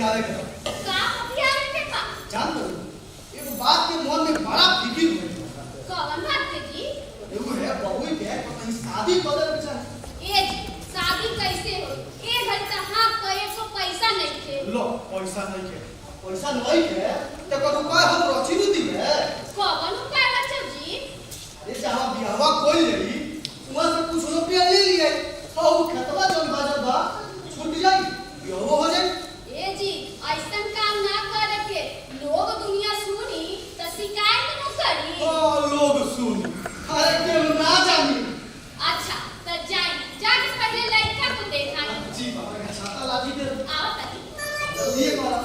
बतियावे के का बतियावे के बा जान लो एक बात के मन में बड़ा फिकिर हो कौन बात के जी एगो है बहुई के कहीं शादी कर दे बेचारा ए जी शादी कैसे हो ए घर का हाथ का 100 पैसा नहीं थे लो पैसा नहीं के ते को रुपया हम रची नु दिए कौन उपाय बच्चा जी अरे जहां बियाहवा कोई रही वहां से कुछ रुपया ले लिए तो वो खतवा जब बाजार बा छूट जाई बियाहवा हो जाई ए जी ऐसा काम ना करे के लोग दुनिया सुनी तो शिकायत न करी ओ लोग सुन अरे के ना जानी अच्छा तो जाके पहले लड़का को देखा जी बाबा का छाता लादी दे आओ तनी जल्दी करा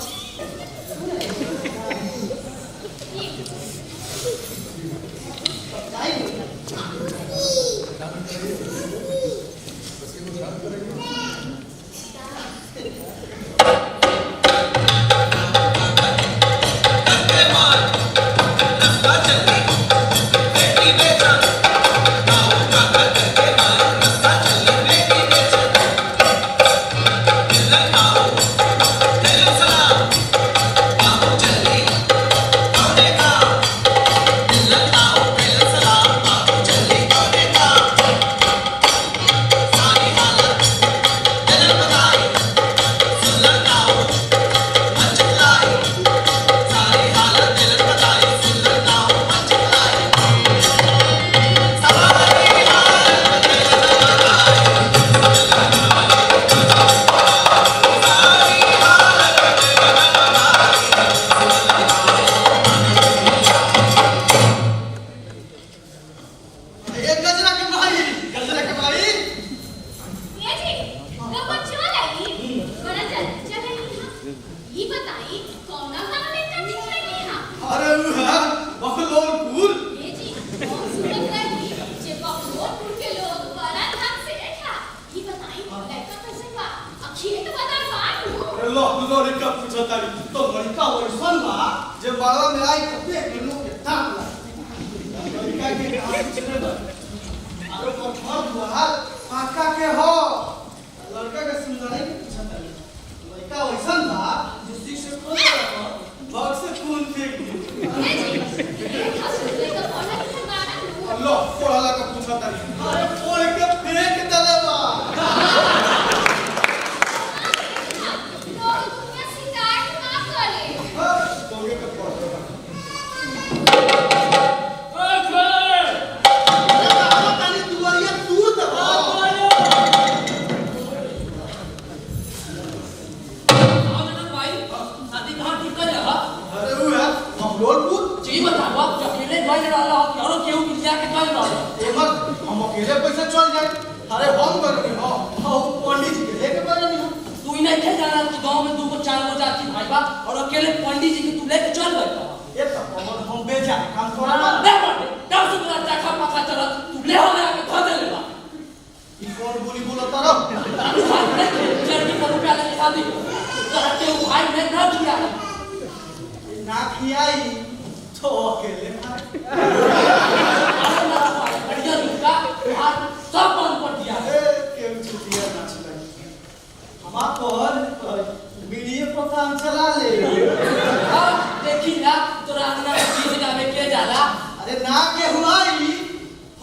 अरे ना के हुआई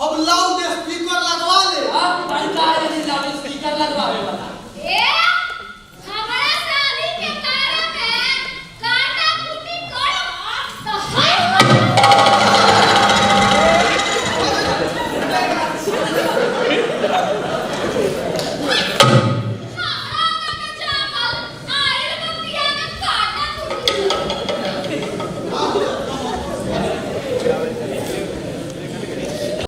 हम लाउड स्पीकर लगवा ले हां भाई का है नहीं लाउड